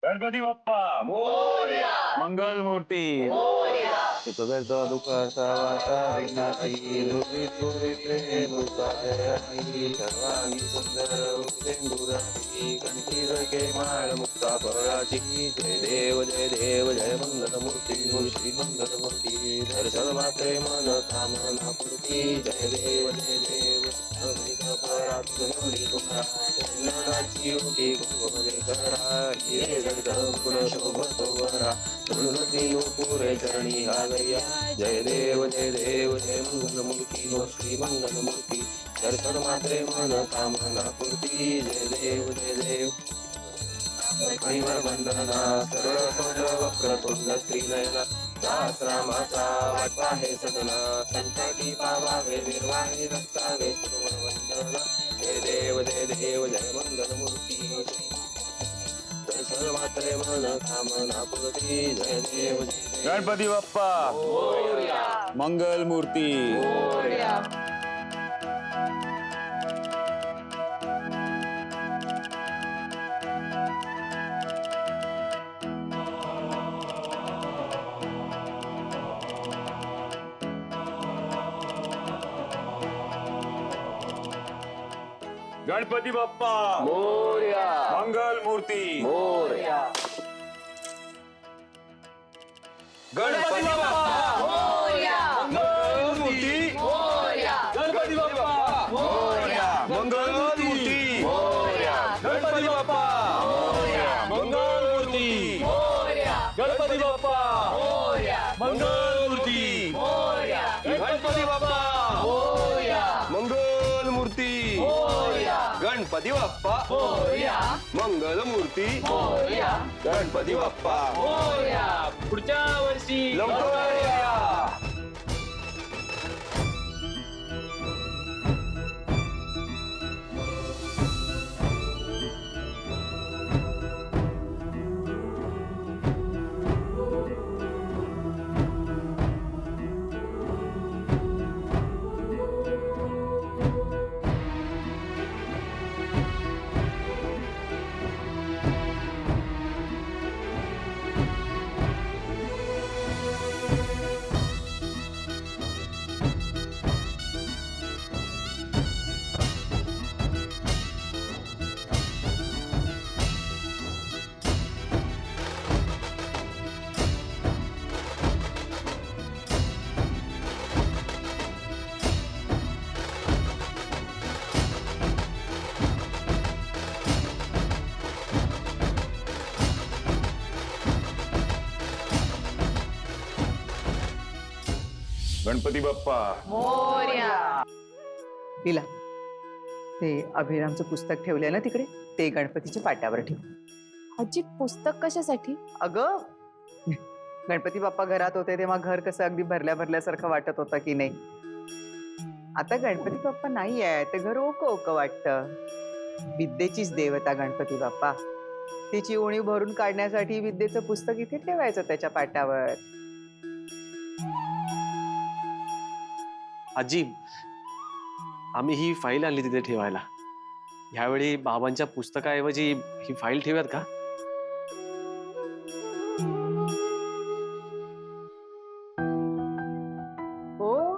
गणपती बाप्पा मोरया, मंगल मूर्ती मोरया, सुखदर्शा दुःखहर्ता वार्ता विघ्नाची दुर्वी दुर्विघ्ने दुःखाजयी सर्वांगी सुंदर सिंधुराची कंठी रके माळ मुक्ता फळाची जय देव जय मंगल मूर्ती श्री मंगल मूर्ती दर्शन मात्रे मन कामना पूर्ती जय देव ज्ञानाची योगी गोपने करा हिरे जगत गुण शोभतो वरा तुळसी पुरे चरणी हालया जय देव जय मंगल मूर्ती श्री मंगल मूर्ती दर्शन मात्रे मन कामना पूर्ती जय देव मणिवर वंदना सरळ तोंड वक्र तोंड त्रिनयना सहस्रामाचा वाटवा हे सदना संकटी पावावे निर्वाणी रक्तावे वंदना जय देव जय मंगल मूर्ती दर्शन मात्रे मन कामना पूर्ती जय देव गणपती बाप्पा मोरया, मंगल मूर्ती मोरया. गणपती बाप्पा मोरया, मंगल मूर्ती मोरया. गणपती बाप्पा मोरया, मंगल मूर्ती मोरया. गणपती बाप्पा मोरया, मंगल मूर्ती मोरया. गणपती बाप्पा मोरया, मंगल मूर्ती मोरया. गणपती बाप्पा मोरया, मंगल मूर्ती मोरया. गणपती बाप्पा मोरया, मंगल मूर्ती मोरया. गणपती बाप्पा मोरया, मंगल मूर्ती मोरया. गणपती बाप्पा मोरया, पुढच्या वर्षी लवकर या. गणपती बाप्पा मोरया. लीला, ते अभिरामचं पुस्तक ठेवलंय ना तिकडे, ते गणपतीच्या पाट्यावर ठेव. आजी पुस्तक कशासाठी? अगं, गणपती बाप्पा घरात होते तेव्हा घर कसं अगदी भरल्या भरल्यासारखं वाटत होतं की नाही. आता गणपती बाप्पा नाही आहे, ते घर ओक ओक वाटतं. विद्येचीच देवता गणपती बाप्पा, तिची उणीव भरून काढण्यासाठी विद्येचं पुस्तक इथे ठेवायचं त्याच्या पाट्यावर. आजी, आम्ही ही फाईल आणली तिथे ठेवायला. ह्यावेळी बाबांच्या पुस्तकाऐवजी ही फाईल ठेवूयात का? हो,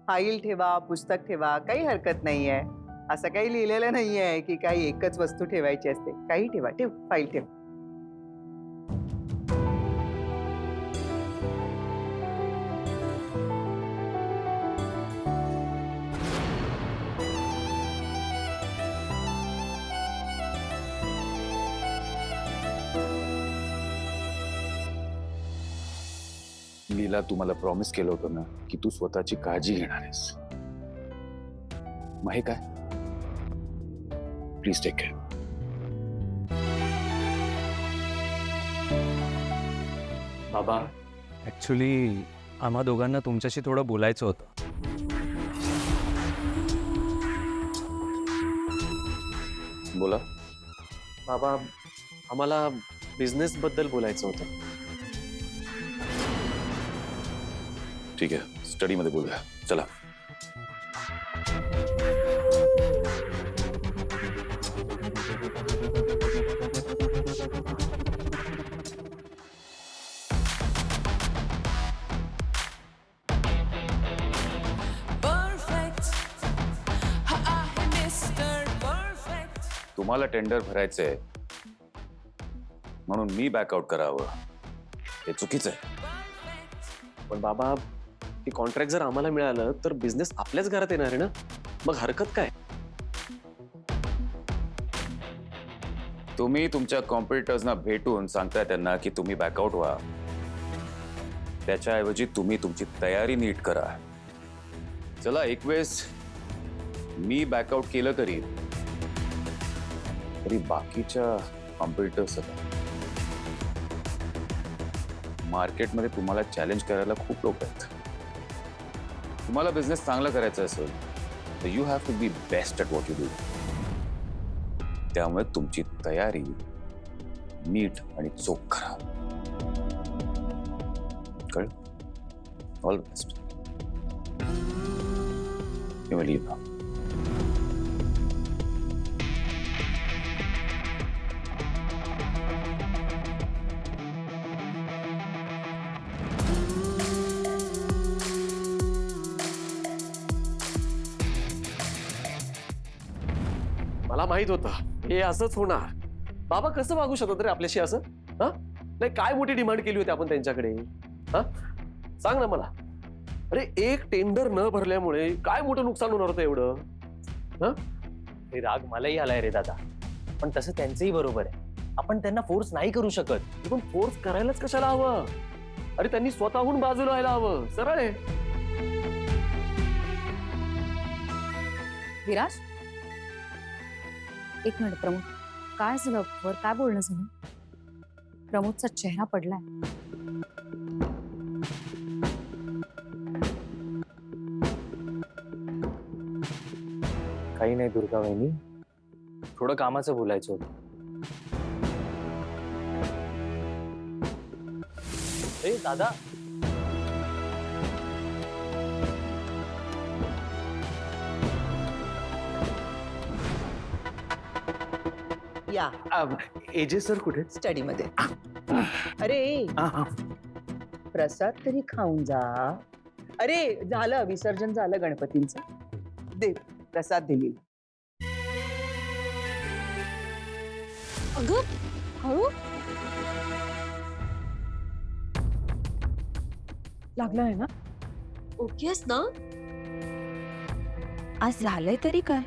फाईल ठेवा, पुस्तक ठेवा, काही हरकत नाहीये. असं काही लिहिलेलं नाहीये की काही एकच वस्तू ठेवायची असते. काही ठेवा, ठेव, फाईल ठेव. लीला, तू मला प्रॉमिस केलं होतं ना की तू स्वतःची काळजी घेणार आहेस. मग हे काय? Please take care. बाबा, ऍक्च्युली आम्हा दोघांना तुमच्याशी थोडं बोलायचं होतं. बोला. बाबा, आम्हाला बिझनेस बद्दल बोलायचं होतं. ठीक आहे, स्टडी मध्ये बोलूया. चला. तुम्हाला टेंडर भरायचंय म्हणून मी बॅकआउट करावं हे चुकीचं आहे. पण बाबा हे कॉन्ट्रॅक्ट जर आम्हाला मिळालं तर बिझनेस आपल्याच घरात येणार आहे ना, मग हरकत काय? तुम्ही तुमच्या कॉम्पिटिटर्सना भेटून सांगताय त्यांना की तुम्ही बॅकआउट व्हा. त्याच्याऐवजी तुम्ही तुमची तयारी नीट करा. चला एक वेळेस मी बॅकआउट केलं तरी बाकीच्या कॉम्पिटिटर्स मार्केटमध्ये तुम्हाला चॅलेंज करायला खूप लोक आहेत. तुम्हाला बिझनेस चांगला करायचा असेल तर you have to be best at what you do. त्यामुळे तुमची तयारी नीट आणि चोख करा. कळ? All best. You may leave now. मला माहित होतं हे असंच होणार. बाबा कसं मागू शकत रे आपल्याशी असं? हा नाही, काय मोठी डिमांड केली होती आपण त्यांच्याकडे? हा सांग ना मला. अरे एक टेंडर न भरल्यामुळे काय मोठं नुकसान होणार होतं एवढं? हे राग मलाही आलाय रे दादा, पण तसं त्यांचंही बरोबर आहे. आपण त्यांना फोर्स नाही करू शकत. पण फोर्स करायलाच कशाला हवं? अरे त्यांनी स्वतःहून बाजूला व्हायला हवं. सरळ आहे. विराज, एक मिनिट. प्रमोद, काय झालं? वर काय बोलणं झालं? प्रमोदचा चेहरा पडलाय. काही नाही दुर्गा वहिनी, थोडं कामाचं बोलायचं होतं. ए दादा, या एजे सर कुठे? स्टडी मध्ये. अरे प्रसाद तरी खाऊन जा. अरे झालं, विसर्जन झालं गणपतींचं. दे प्रसाद दिली. अगं हळू. लागलं आहे ना? ओकेस ना? आज झालंय तरी काय?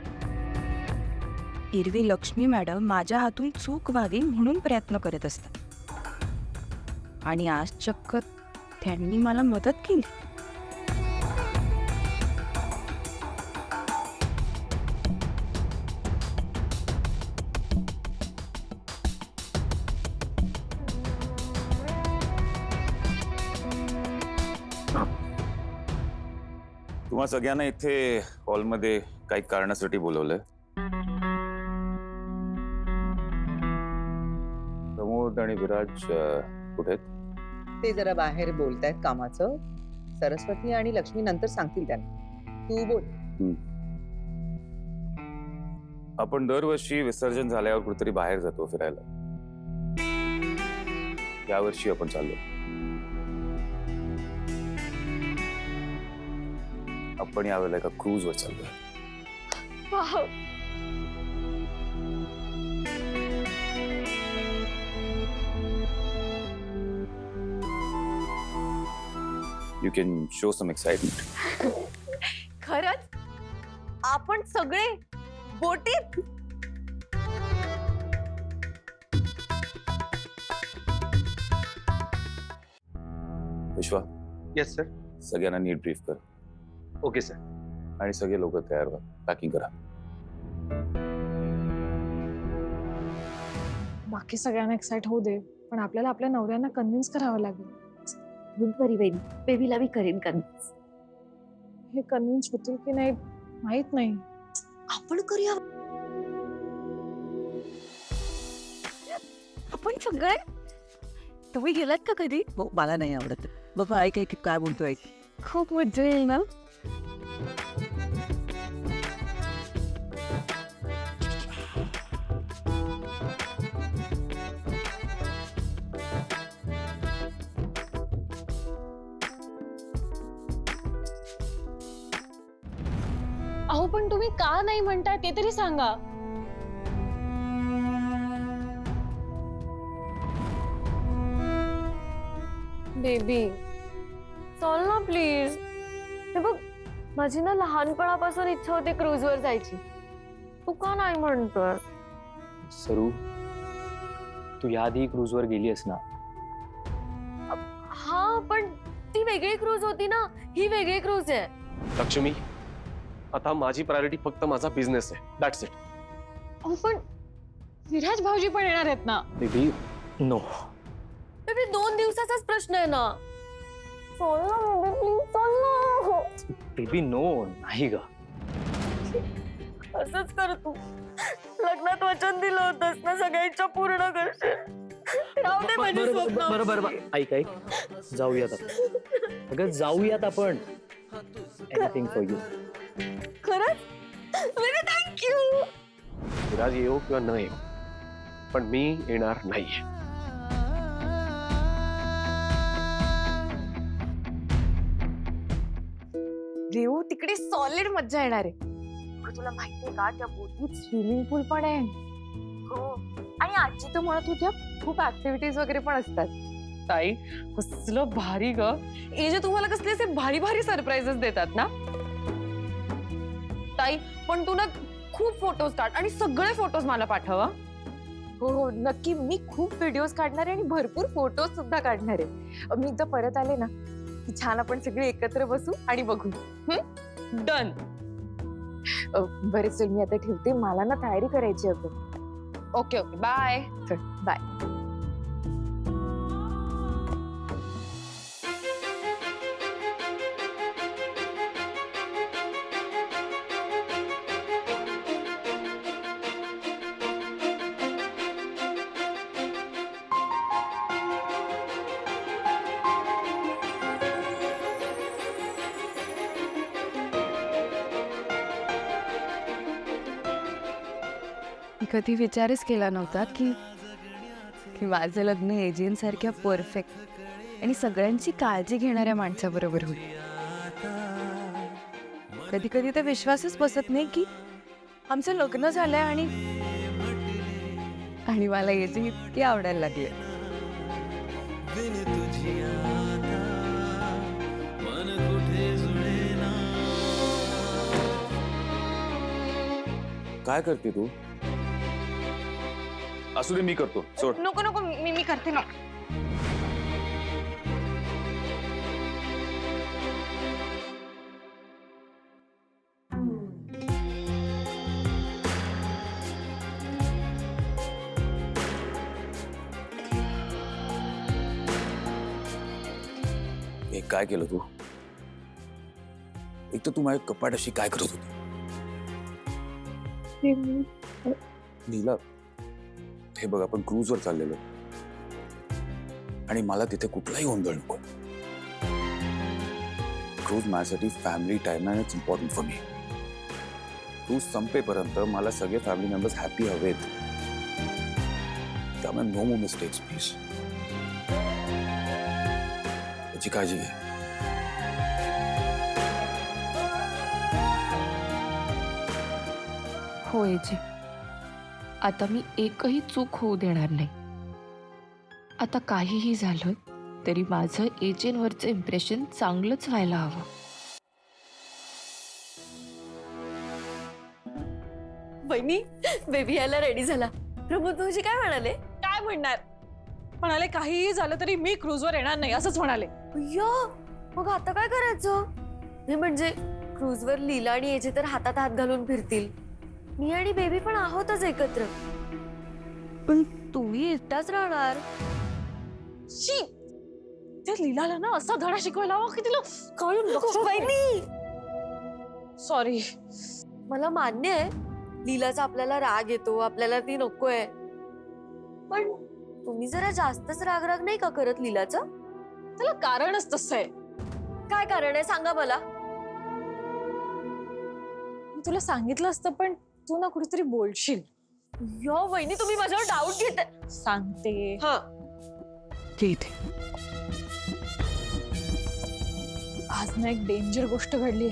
एरवी लक्ष्मी मॅडम माझ्या हातून चूक व्हावी म्हणून प्रयत्न करत असतात, आणि आज चक्क त्यांनी मला मदत केली. तुम्हा सगळ्यांना इथे हॉलमध्ये काही कारणासाठी बोलवलंय. प्रमोद आणि विराज कुठे आहेत? ते जरा बाहेर बोलतायत कामाचं. सरस्वती आणि लक्ष्मी नंतर सांगतील त्यांना. तू बोल. आपण दरवर्षी विसर्जन झाल्यावर कुठेतरी बाहेर जातो फिरायला. यावर्षी आपण चाललो. आपण यावेळेला एका क्रूज वर चाललोय. You can show some excitement. खरंच आपण सगळे बोटीत? विश्वा, येस सर. सगळ्यांना नीट ब्रीफ कर. Okay sir. आणि सगळे लोक तयार व्हा. पॅकिंग करा. बाकी सगळ्यांना एक्साइट होऊ दे, पण आपल्याला आपल्या नवऱ्यांना कन्व्हिन्स करावं लागेल. गुंतवरी वहिनी, बेबीला मी करेन कन्व्हिन्स. हे कन्व्हिन्स होतील की नाही माहित नाही. आपण करूया. आपण सगळे. तुम्ही गेलात का कधी? मला नाही आवडत. बाबा ऐक ऐक काय बोलतोय. खूप मजा येईल ना. अहो पण तुम्ही का नाही म्हणताय ते तरी सांगा. बेबी चल ना प्लीज. हे बघ माझी ना लहानपणापासून इच्छा होती क्रूजवर जायची. तू का नाही म्हणतोय? सरू तू याआधी क्रूजवर गेलीस ना? हा पण ती वेगळी क्रूज होती ना, ही वेगळी क्रूज आहे. लक्ष्मी, आता माझी प्रायोरिटी फक्त माझा बिझनेस आहे. That's it. पण विराज भाऊजी पण येणार आहेत ना? Baby no. बेबी 2 दिवसाचाच प्रश्न आहे ना. चल ना बेबी प्लीज चल ना. बेबी नो नाही ग. असंच कर तू. लग्नात वचन दिलं होतंस ना, सगळ्यांच्या पूर्ण करशील. राहू दे माझी स्वप्न. बरोबर ऐक जाऊयात आपण. अगं जाऊयात आपण. Anything for you. खरंच बेबी थँक्यू. विराज येऊ किंवा न येऊ, पण मी येणार नाहीये. रेऊ तिकडे सॉलिड मज्जा येणार आहे. तुला माहितीये का त्या बोटीत स्विमिंग पूल पण आहे. हो आणि आजी तर म्हणत होत्या खूप ऍक्टिव्हिटीज वगैरे पण असतात. ताई कसलं भारी ग. जे तुम्हाला कसले असे भारी भारी सरप्राईजेस देतात ना ताई. पण तू ना खूप फोटोज काढ आणि सगळे फोटोज मला पाठव. हो हो नक्की. मी खूप व्हिडिओज काढणार आहे आणि भरपूर फोटोज सुद्धा काढणार आहे. मी एकदा परत आले ना की छान आपण सगळे एकत्र बसू आणि बघू. डन. बरे चल मी आता ठेवते. मला ना तयारी करायची आहे. Okay okay bye. बाय. कधी विचारच केला नव्हता की माझं लग्न एजंट सारख्या परफेक्ट आणि सगळ्यांची काळजी घेणाऱ्या माणसाबरोबर होईल. कधी कधी तर विश्वासच बसत नाही की आमचं लग्न झालंय आणि मला एजंट इतके आवडायला लागले. काय करते तू? असू दे, मी करतो. सोड. नको नको मी करते ना. हे काय केलं तू? एक तर तू माझ्या कपाटाशी काय करत होती? नीला, हे बघ आपण क्रूजवर चाललेलो आणि मला तिथे कुठलाही गोंधळ नको. क्रूज माझ्यासाठी फॅमिली टाइम आहे. It's important for me. Cruise संपेपर्यंत मला सगळे फॅमिली मेंबर्स हॅपी हवेत. त्यामुळे नो मोर मिस्टेक्स प्लीज. त्याची काळजी घे. हो एजे, आता मी एकही चूक होऊ देणार नाही. आता काहीही झालं तरी माझं एजंटवरचं इम्प्रेशन चांगलंच व्हायला हवं. वहिनी बेबी यायला रेडी झाला. प्रमोद भाऊजी काय म्हणाले? काय म्हणणार? म्हणाले काहीही झालं तरी मी क्रूजवर येणार नाही असंच म्हणाले. अय्यो, मग आता काय करायचं? हे म्हणजे क्रूजवर लीला आणि याचे तर हातात हात घालून फिरतील. मी आणि बेबी पण आहोतच एकत्र. पण तुम्ही एकटाच राहणार. शी, त्या लीलाला ना असा धडा शिकवायला हवा की तिला वहिनी सॉरी. मला मान्य आहे लीलाचा आपल्याला राग येतो, आपल्याला ती नकोय. पण तुम्ही जरा जास्तच राग नाही का करत लीलाचा? त्याला कारणच तसं आहे. काय कारण आहे सांगा मला. मी तुला सांगितलं असतं पण तू ना कुठेतरी बोलशील. यो वहिनी तुम्ही माझ्यावर डाऊट घेताय. सांगते. हा आज ना एक डेंजर गोष्ट घडली.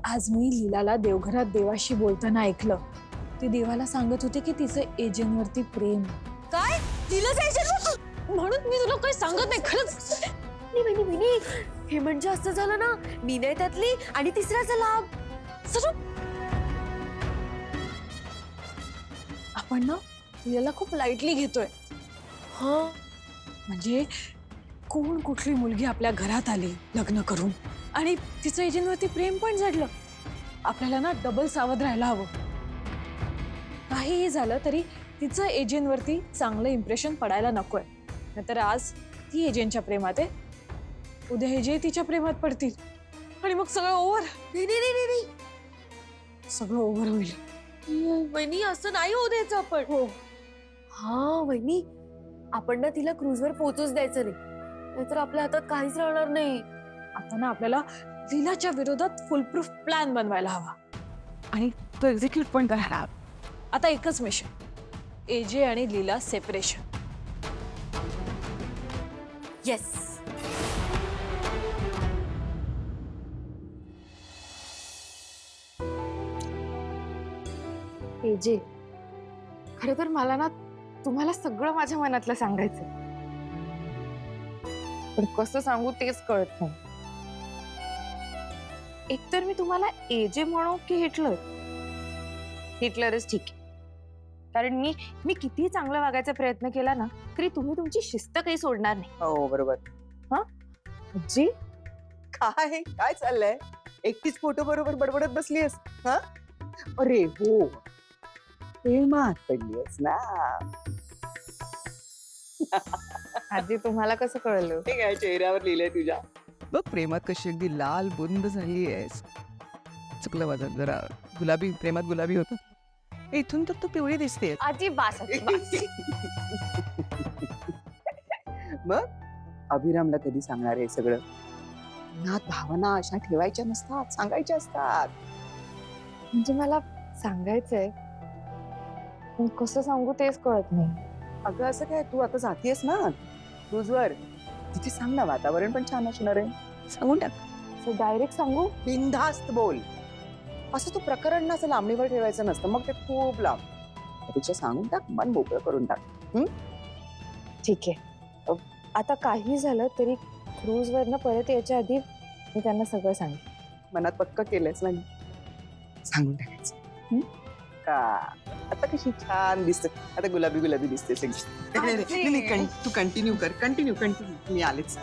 आज मी लीलाला देवघरात देवाशी बोलताना ऐकलं. ती देवाला सांगत होती की तिचं एजंटवरती प्रेम. काय? लीलाचं एजंट? म्हणून मी तुला काही सांगत नाही खरंच. वहिनी हे म्हणजे असं झालं ना, मी नाही त्यातली आणि तिसऱ्याचा लाभ. सरू, आपण ना याला खूप लाईटली घेतोय. हा म्हणजे कोण कुठली मुलगी आपल्या घरात आली लग्न करून आणि तिचं एजंटवरती प्रेम पण जडलं, आपल्याला ना डबल सावध राहायला हवं. काहीही झालं तरी तिचं एजंटवरती चांगलं इम्प्रेशन पडायला नकोय. नाहीतर आज ती एजंटच्या प्रेमात आहे, उद्या हे जे तिच्या प्रेमात पडतील आणि मग सगळं ओव्हर. नाही सगळं ओव्हर होईल. वहिनी असं नाही होऊ द्यायचं आपण. हो, हा वहिनी, आपण ना तिला क्रूजवर पोहोचूच द्यायचं नाही, नाहीतर आपल्या हातात काहीच राहणार नाही. आता ना आपल्याला लीलाच्या विरोधात फुलप्रूफ प्लॅन बनवायला हवा आणि तो एक्झिक्यूट पण करायला हवा. आता एकच मिशन, एजे आणि लीला सेपरेशन. येस. एजे, खरं तर मला ना तुम्हाला सगळं माझ्या मनातलं सांगायचं, पण कसं सांगू तेच कळत नाही. एकतर मी तुम्हाला एजे म्हणू की हिटलर? हिटलरच ठीक आहे, कारण मी किती चांगलं वागायचा प्रयत्न केला ना तरी तुम्ही तुमची शिस्त काही सोडणार नाही. हो बरोबर. आजी, काय काय चाललंय? एकटीच फोटो बरोबर बडबडत बसलीस हा? अरे हो, प्रेमात पडलीस ना. आजी तुम्हाला कसं कळलं? हे काय चेहऱ्यावर लिहिलंय तुझ्या? बघ प्रेमात कशी अगदी लाल बुंद झाली आहेस. चुकलं माझं, जरा गुलाबी, प्रेमात गुलाबी होतं. इथून तर तू पिवळी दिसते. आजी बास, आजी बास. मग अभिरामला कधी सांगणार हे सगळं? मनात भावना अशा ठेवायच्या नसतात, सांगायच्या असतात. म्हणजे मला सांगायचंय, पण कसं सांगू तेच कळत नाही. अगं असं काय, तू आता जातीयस ना क्रूजवर, तिथे सांग ना, वातावरण पण छान असणार आहे. सांगून टाक. डायरेक्ट सांगू? बिनधास्त बोल. असं तू प्रकरण ना असं लांबणीवर ठेवायचं नसतं, मग ते खूप लांब. त्यापेक्षा सांगून टाक, मन मोकळं करून टाक. ठीक आहे. आता काही झालं तरी क्रूजवरनं परत यायच्या आधी मी त्यांना सगळं सांगेन. मनात पक्क केलंयस ना, सांगून टाकायचं. का आता कशी छान दिसते, आता गुलाबी गुलाबी दिसते सगळी. तू कंटिन्यू कर, कंटिन्यू मी आलेच.